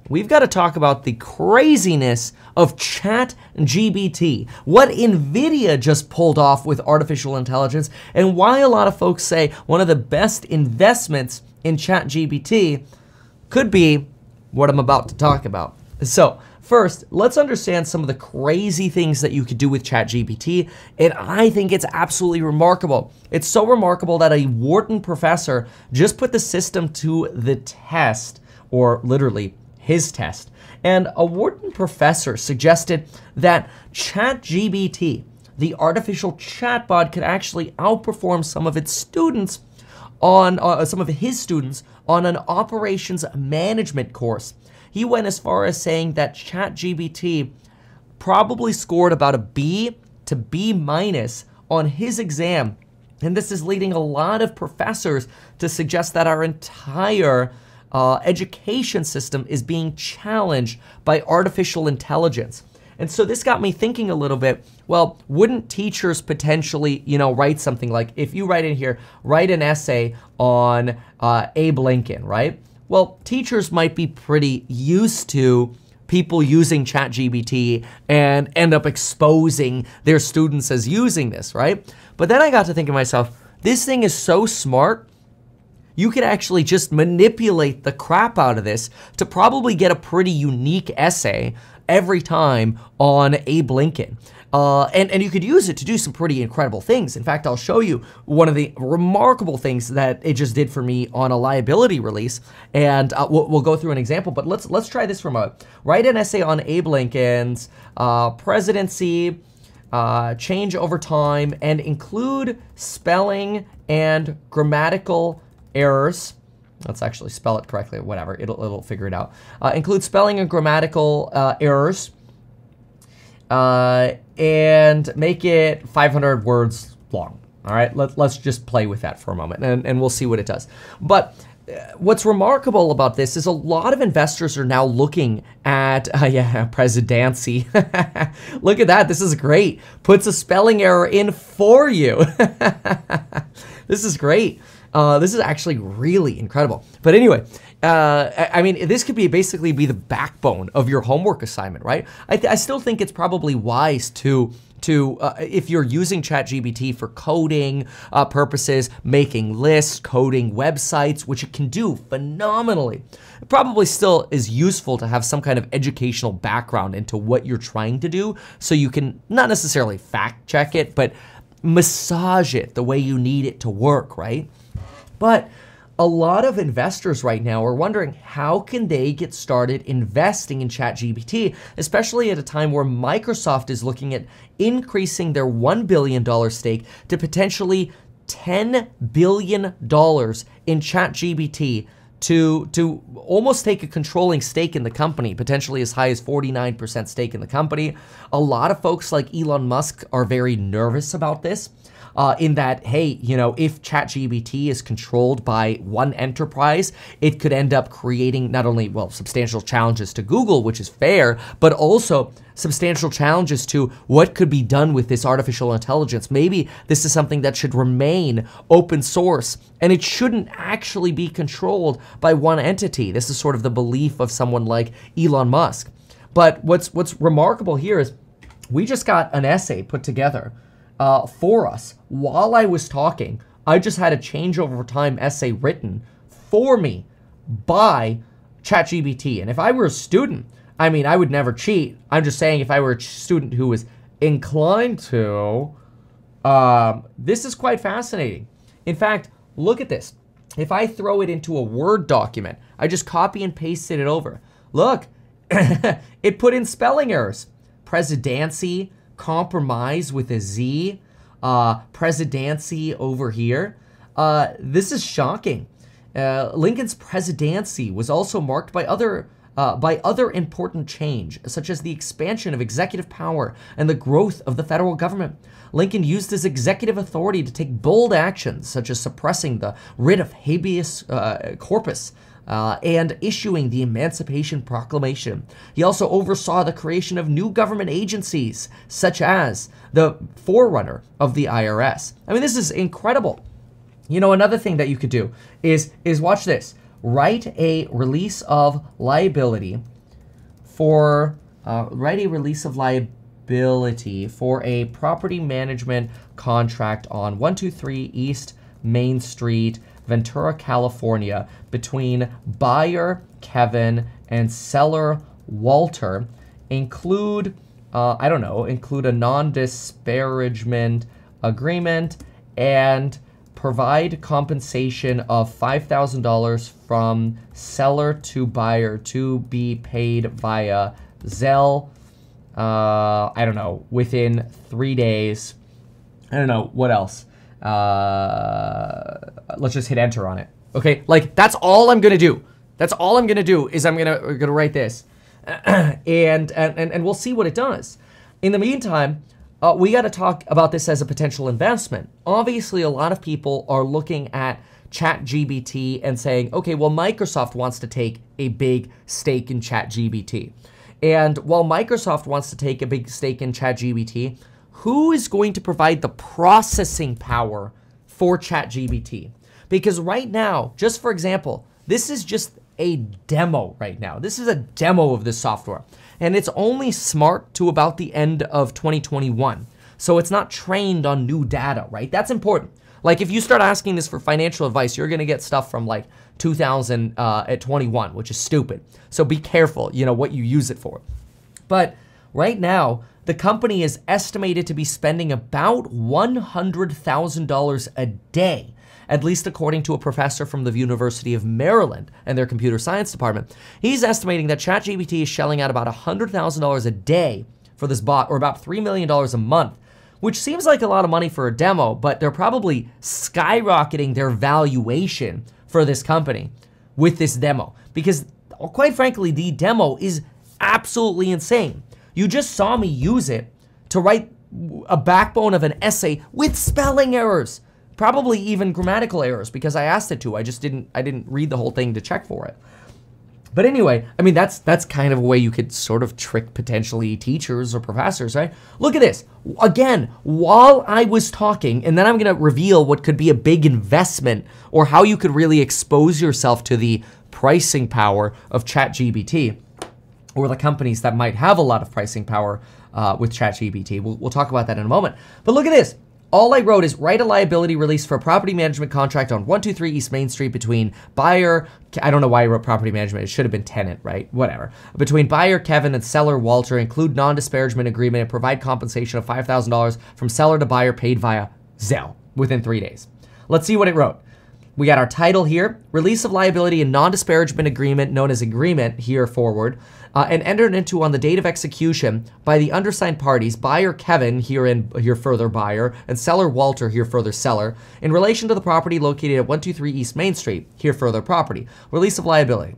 we've got to talk about the craziness of ChatGPT, what Nvidia just pulled off with artificial intelligence, and why a lot of folks say one of the best investments in ChatGPT could be what I'm about to talk about. So first, let's understand some of the crazy things that you could do with ChatGPT, and I think it's absolutely remarkable. It's so remarkable that a Wharton professor just put the system to the test, or literally his test. And a Wharton professor suggested that ChatGPT, the artificial chatbot, could actually outperform some of its students on an operations management course. He went as far as saying that ChatGPT probably scored about a B to B minus on his exam. And this is leading a lot of professors to suggest that our entire education system is being challenged by artificial intelligence. And so this got me thinking a little bit, well, wouldn't teachers potentially, write something like, if you write in here, write an essay on Abe Lincoln, right? Well, teachers might be pretty used to people using ChatGPT and end up exposing their students as using this, right? But then I got to think to myself, this thing is so smart, you could actually just manipulate the crap out of this to probably get a pretty unique essay every time on Abe Lincoln. And you could use it to do some pretty incredible things. In fact, I'll show you one of the remarkable things that it just did for me on a liability release, and we'll go through an example, but let's try this for a moment. Write an essay on Abe Lincoln's presidency, change over time, and include spelling and grammatical errors. Let's actually spell it correctly, whatever, it'll figure it out. Include spelling and grammatical errors, and make it 500 words long. All right, let's just play with that for a moment, and we'll see what it does. But what's remarkable about this is a lot of investors are now looking at, presidency. Look at that, this is great. Puts a spelling error in for you. This is great. This is actually really incredible. But anyway, I mean, this could basically be the backbone of your homework assignment, right? I still think it's probably wise to if you're using ChatGPT for coding purposes, making lists, coding websites, which it can do phenomenally, it probably still is useful to have some kind of educational background into what you're trying to do, so you can not necessarily fact check it, but massage it the way you need it to work, right? But a lot of investors right now are wondering, how can they get started investing in ChatGPT, especially at a time where Microsoft is looking at increasing their $1 billion stake to potentially $10 billion in ChatGPT to almost take a controlling stake in the company, potentially as high as 49% stake in the company. A lot of folks like Elon Musk are very nervous about this. In that, hey, if ChatGPT is controlled by one enterprise, it could end up creating not only, well, substantial challenges to Google, which is fair, but also substantial challenges to what could be done with this artificial intelligence. Maybe this is something that should remain open source, and it shouldn't actually be controlled by one entity. This is sort of the belief of someone like Elon Musk. But what's remarkable here is we just got an essay put together for us. While I was talking, I just had a change over time essay written for me by ChatGPT. And if I were a student, I mean, I would never cheat. I'm just saying, if I were a student who was inclined to, this is quite fascinating. In fact, look at this. If I throw it into a Word document, I just copy and pasted it over. Look, it put in spelling errors. Presidency, compromise with a Z, presidency over here. This is shocking. Lincoln's presidency was also marked by other important change, such as the expansion of executive power and the growth of the federal government. Lincoln used his executive authority to take bold actions, such as suppressing the writ of habeas corpus, and issuing the Emancipation Proclamation. He also oversaw the creation of new government agencies, such as the forerunner of the IRS. I mean, this is incredible. Another thing that you could do is watch this. write a release of liability for for a property management contract on 123 East Main Street, Ventura, California, between buyer Kevin and seller Walter. Include a non-disparagement agreement and provide compensation of $5,000 from seller to buyer to be paid via Zelle, within 3 days. I don't know, what else? Let's just hit enter on it. Okay, like that's all I'm gonna do. That's all I'm gonna do is I'm gonna write this. and we'll see what it does. In the meantime, we got to talk about this as a potential investment. Obviously, a lot of people are looking at ChatGPT and saying, okay, well, Microsoft wants to take a big stake in ChatGPT. And while Microsoft wants to take a big stake in ChatGPT, who is going to provide the processing power for ChatGPT? Because right now, just for example, this is just a demo right now. This is a demo of this software. And it's only smart to about the end of 2021. So it's not trained on new data, right? That's important. Like if you start asking this for financial advice, you're gonna get stuff from like 2021, which is stupid. So be careful, what you use it for. But right now, the company is estimated to be spending about $100,000 a day, at least according to a professor from the University of Maryland and their computer science department. He's estimating that ChatGPT is shelling out about $100,000 a day for this bot, or about $3 million a month, which seems like a lot of money for a demo, but they're probably skyrocketing their valuation for this company with this demo. Because quite frankly, the demo is absolutely insane. You just saw me use it to write a backbone of an essay with spelling errors. Probably even grammatical errors because I asked it to. I didn't read the whole thing to check for it. But anyway, I mean, that's kind of a way you could sort of trick potentially teachers or professors, right? Look at this. Again, while I was talking, and then I'm going to reveal what could be a big investment or how you could really expose yourself to the pricing power of ChatGPT or the companies that might have a lot of pricing power with ChatGPT. We'll talk about that in a moment. But look at this. All I wrote is write a liability release for a property management contract on 123 East Main Street between buyer, I don't know why I wrote property management, it should have been tenant, right? Whatever. Between buyer Kevin and seller Walter, include non-disparagement agreement and provide compensation of $5,000 from seller to buyer paid via Zelle within 3 days. Let's see what it wrote. We got our title here, release of liability and non-disparagement agreement, known as agreement here forward, and entered into on the date of execution by the undersigned parties, buyer Kevin, here further buyer, and seller Walter, here further seller, in relation to the property located at 123 East Main Street, here further property. Release of liability.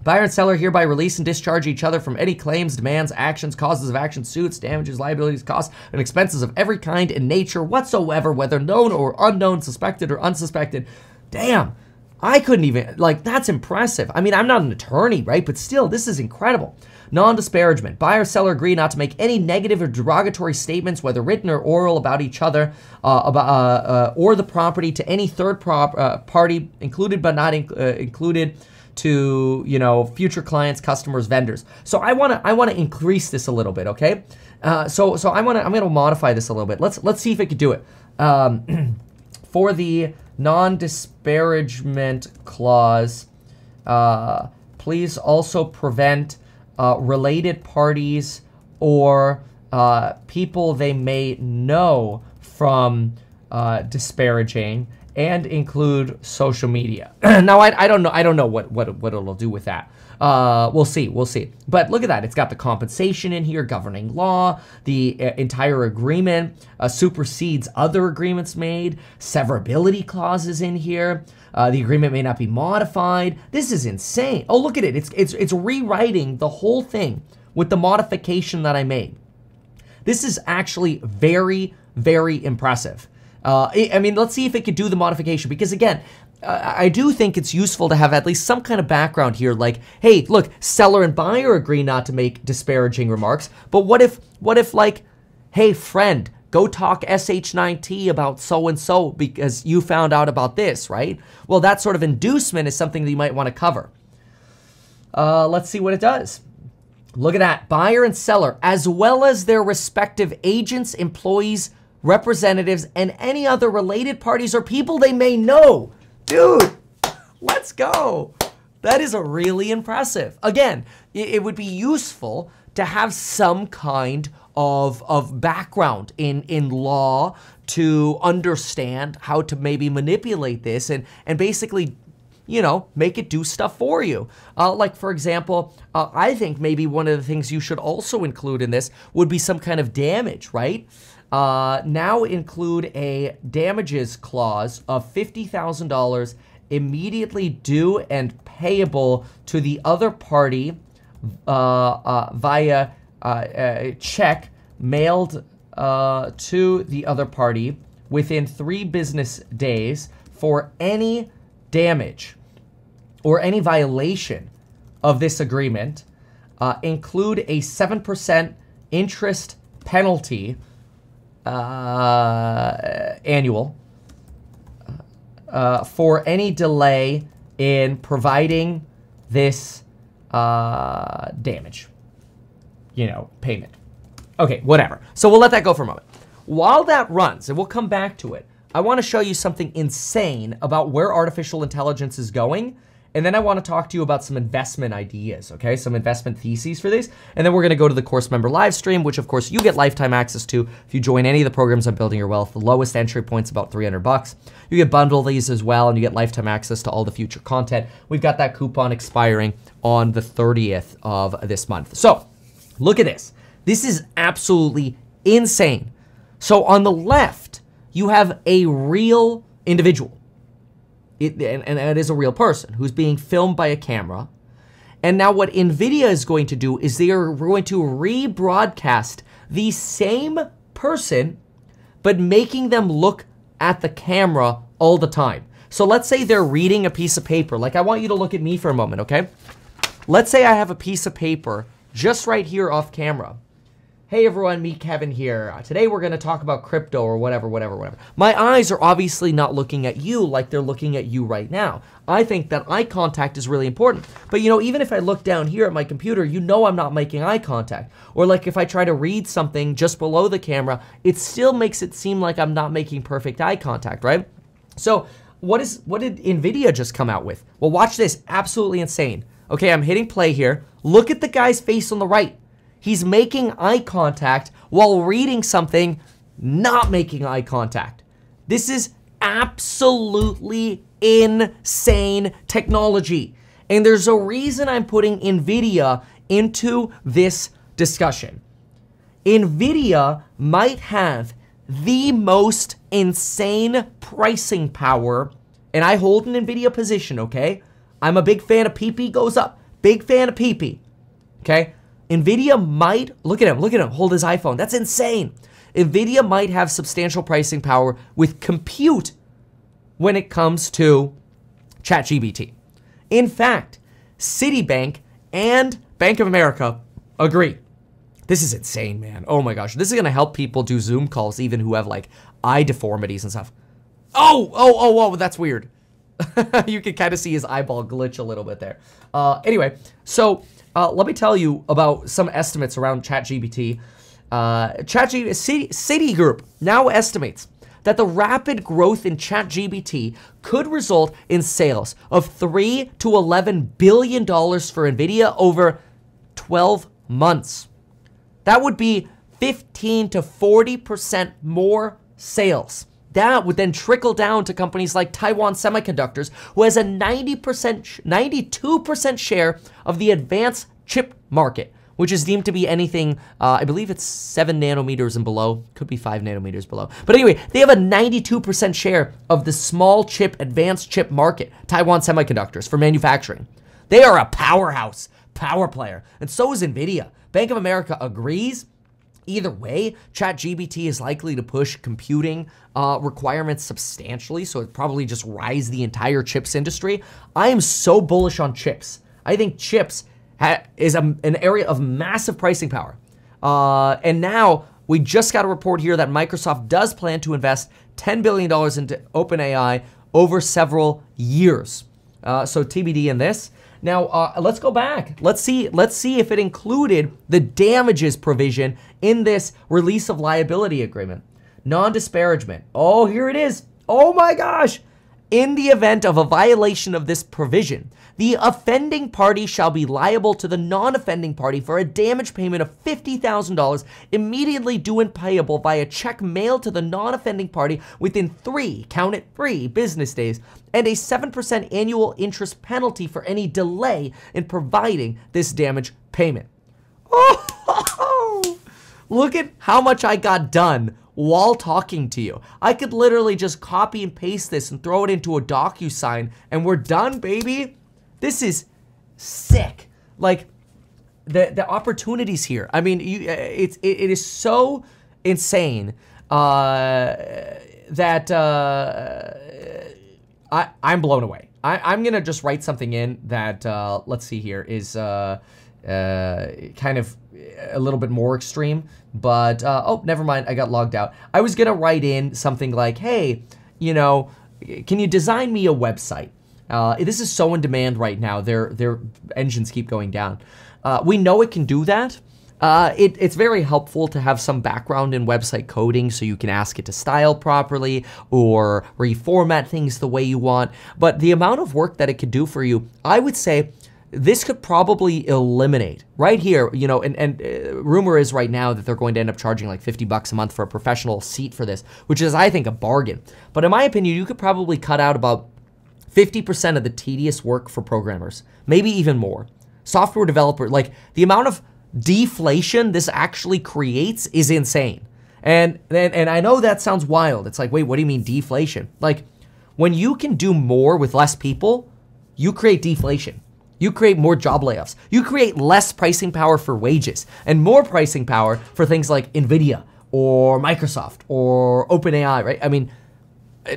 Buyer and seller hereby release and discharge each other from any claims, demands, actions, causes of action, suits, damages, liabilities, costs, and expenses of every kind and nature whatsoever, whether known or unknown, suspected or unsuspected. Damn, I couldn't even, that's impressive. I mean, I'm not an attorney, right? But still, this is incredible. Non-disparagement. Buyer, seller agree not to make any negative or derogatory statements, whether written or oral, about each other or the property to any third party, included but not included to, future clients, customers, vendors. So I want to increase this a little bit, okay? So I'm gonna modify this a little bit. Let's see if it could do it. For the non-disparagement clause, please also prevent related parties or people they may know from disparaging, and include social media. Now I don't know what it'll do with that. We'll see. But look at that. It's got the compensation in here, governing law, the entire agreement supersedes other agreements made, severability clauses in here. The agreement may not be modified. This is insane. Oh, look at it. It's rewriting the whole thing with the modification that I made. This is actually very, very impressive. I mean, let's see if it could do the modification, because again, I do think it's useful to have at least some kind of background here, like, hey, look, seller and buyer agree not to make disparaging remarks, but what if like, hey, friend, Go talk SH9T about so-and-so because you found out about this, right? Well, that sort of inducement is something that you might want to cover. Let's see what it does. Look at that. Buyer and seller, as well as their respective agents, employees, representatives, and any other related parties or people they may know. Dude, let's go. That is really impressive. Again, it would be useful to have some kind of background in law to understand how to maybe manipulate this and basically, you know, make it do stuff for you. Like, for example, I think maybe one of the things you should also include in this would be some kind of damage, right? Now include a damages clause of $50,000 immediately due and payable to the other party via check mailed to the other party within 3 business days for any damage or any violation of this agreement. Include a 7% interest penalty annual for any delay in providing this damage, you know, payment. Okay, whatever. So we'll let that go for a moment. While that runs, and we'll come back to it, I want to show you something insane about where artificial intelligence is going. And then I want to talk to you about some investment ideas, okay? Some investment theses for this. And then we're going to go to the course member live stream, which of course you get lifetime access to if you join any of the programs on Building Your Wealth. The lowest entry point's about $300. You get bundle these as well, and you get lifetime access to all the future content. We've got that coupon expiring on the 30th of this month. So look at this. This is absolutely insane. So on the left, you have a real individual. And it is a real person who's being filmed by a camera. And now what NVIDIA is going to do is they are going to rebroadcast the same person, but making them look at the camera all the time. So let's say they're reading a piece of paper. Like, I want you to look at me for a moment, okay? Let's say I have a piece of paper just right here off camera. Hey everyone, me Kevin here. Today we're going to talk about crypto or whatever. My eyes are obviously not looking at you like they're looking at you right now. I think that eye contact is really important. But you know, even if I look down here at my computer, you know I'm not making eye contact. Or like if I try to read something just below the camera, it still makes it seem like I'm not making perfect eye contact, right? So what did NVIDIA just come out with? Well, watch this. Absolutely insane. Okay, I'm hitting play here. Look at the guy's face on the right. He's making eye contact while reading something, not making eye contact. This is absolutely insane technology. And there's a reason I'm putting NVIDIA into this discussion. NVIDIA might have the most insane pricing power, and I hold an NVIDIA position, okay? I'm a big fan of PP goes up. Big fan of PP, okay? NVIDIA might, look at him, hold his iPhone. That's insane. NVIDIA might have substantial pricing power with compute when it comes to ChatGPT. In fact, Citibank and Bank of America agree. This is insane, man. Oh my gosh. This is going to help people do Zoom calls, even who have like eye deformities and stuff. Oh, that's weird. You can kind of see his eyeball glitch a little bit there. Anyway, so let me tell you about some estimates around ChatGPT. Citigroup now estimates that the rapid growth in ChatGPT could result in sales of $3 to $11 billion for NVIDIA over 12 months. That would be 15 to 40% more sales. That would then trickle down to companies like Taiwan Semiconductors, who has a 92% share of the advanced chip market, which is deemed to be anything, I believe it's 7 nanometers and below, could be 5 nanometers below. But anyway, they have a 92% share of the small chip, advanced chip market, Taiwan Semiconductors, for manufacturing. They are a powerhouse, power player, and so is NVIDIA. Bank of America agrees. Either way, ChatGPT is likely to push computing requirements substantially, so it probably just rise the entire chips industry. I am so bullish on chips. I think chips is an area of massive pricing power. And now we just got a report here that Microsoft does plan to invest $10 billion into OpenAI over several years. So TBD in this. Now, let's go back. Let's see if it included the damages provision in this release of liability agreement. Non-disparagement. Oh, here it is. Oh my gosh. In the event of a violation of this provision, the offending party shall be liable to the non-offending party for a damage payment of $50,000 immediately due and payable via check mailed to the non-offending party within 3 business days, and a 7% annual interest penalty for any delay in providing this damage payment. Oh, look at how much I got done while talking to you. I could literally just copy and paste this and throw it into a DocuSign and we're done, baby. This is sick. Like the opportunities here. I mean, it is so insane that I'm blown away. I'm gonna just write something in that let's see here is kind of a little bit more extreme, but oh, never mind, I got logged out. I was gonna write in something like, hey, you know, can you design me a website? This is so in demand right now. Their engines keep going down. We know it can do that. It's very helpful to have some background in website coding so you can ask it to style properly or reformat things the way you want. But the amount of work that it could do for you, I would say this could probably eliminate right here, you know, and rumor is right now that they're going to end up charging like $50 a month for a professional seat for this, which is, I think, a bargain. But in my opinion, you could probably cut out about 50% of the tedious work for programmers, maybe even more. Software developer, like the amount of deflation this actually creates is insane. And I know that sounds wild. It's like, wait, what do you mean deflation? Like when you can do more with less people, you create deflation. You create more job layoffs. You create less pricing power for wages and more pricing power for things like Nvidia or Microsoft or OpenAI, right? I mean,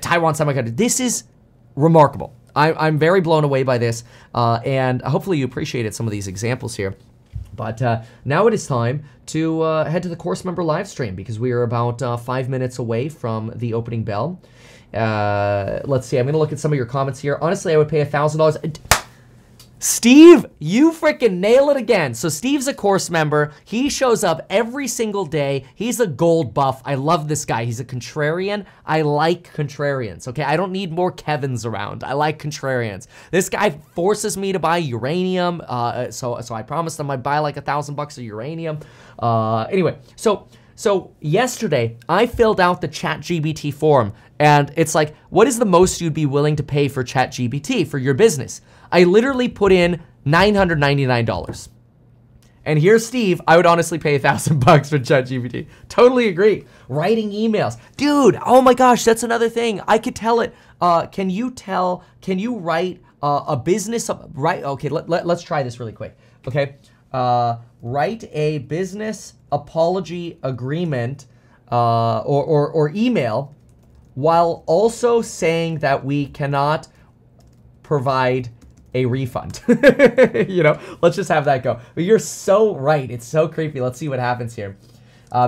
Taiwan Semiconductor. This is remarkable. I'm very blown away by this, and hopefully you appreciated some of these examples here. But now it is time to head to the course member live stream because we are about 5 minutes away from the opening bell. Let's see. I'm going to look at some of your comments here. Honestly, I would pay $1,000. Steve, you freaking nail it again. So Steve's a course member. He shows up every single day. He's a gold buff. I love this guy. He's a contrarian. I like contrarians, okay? I don't need more Kevins around. I like contrarians. This guy forces me to buy uranium. So I promised him I'd buy like $1,000 of uranium. Anyway, so yesterday I filled out the ChatGPT form and it's like, what is the most you'd be willing to pay for ChatGPT for your business? I literally put in $999. And here's Steve, I would honestly pay $1,000 for ChatGPT. Totally agree. Writing emails. Dude, oh my gosh, that's another thing. I could tell it, can you write a business, okay, let's try this really quick, okay? Write a business apology agreement or email while also saying that we cannot provide a refund. You know, let's just have that go. But you're so right. It's so creepy. Let's see what happens here.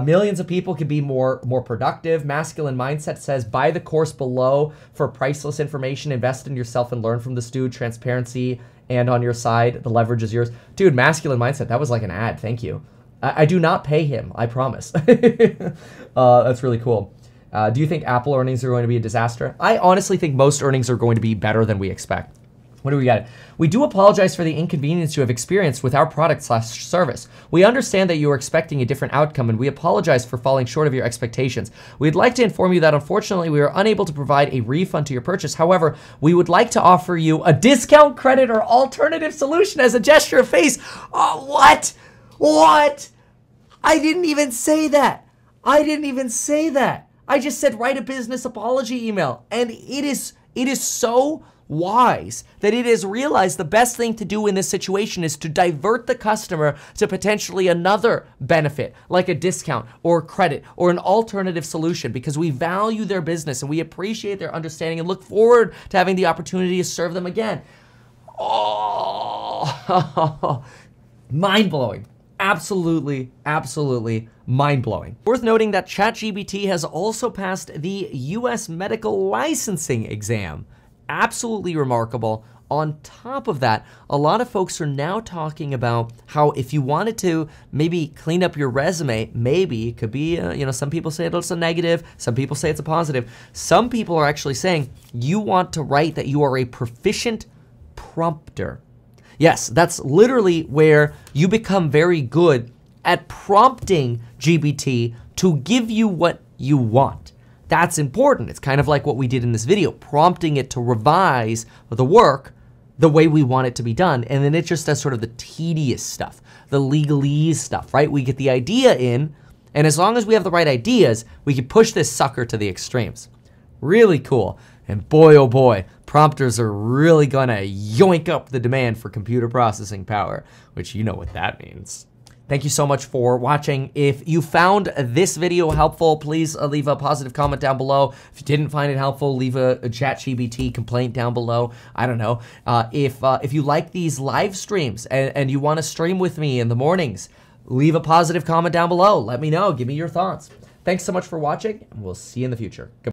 Millions of people can be more productive. Masculine Mindset says, buy the course below for priceless information. Invest in yourself and learn from this dude. Transparency and on your side. The leverage is yours. Dude, Masculine Mindset. That was like an ad. Thank you. I do not pay him. I promise. That's really cool. Do you think Apple earnings are going to be a disaster? I honestly think most earnings are going to be better than we expect. What do we got? We do apologize for the inconvenience you have experienced with our product/service. We understand that you are expecting a different outcome, and we apologize for falling short of your expectations. We'd like to inform you that unfortunately we are unable to provide a refund to your purchase. However, we would like to offer you a discount, credit, or alternative solution as a gesture of faith. Oh, what? What? I didn't even say that. I didn't even say that. I just said write a business apology email, and it is so wise that it has realized the best thing to do in this situation is to divert the customer to potentially another benefit like a discount or credit or an alternative solution, because we value their business and we appreciate their understanding and look forward to having the opportunity to serve them again. Oh, mind-blowing. absolutely, absolutely mind-blowing. Worth noting that ChatGPT has also passed the US medical licensing exam. Absolutely remarkable. On top of that, a lot of folks are now talking about how if you wanted to maybe clean up your resume, maybe it could be, some people say it's a negative, some people say it's a positive. Some people are actually saying you want to write that you are a proficient prompter. Yes, that's literally where you become very good at prompting GPT to give you what you want. That's important. It's kind of like what we did in this video, prompting it to revise the work the way we want it to be done. And then it just does sort of the tedious stuff, the legalese stuff, right? We get the idea in, and as long as we have the right ideas, we can push this sucker to the extremes. Really cool. And boy, oh boy, prompters are really gonna yoink up the demand for computer processing power, which you know what that means. Thank you so much for watching. If you found this video helpful, please leave a positive comment down below. If you didn't find it helpful, leave a ChatGPT complaint down below. I don't know. If you like these live streams and you want to stream with me in the mornings, leave a positive comment down below. Let me know. Give me your thoughts. Thanks so much for watching, and we'll see you in the future. Goodbye.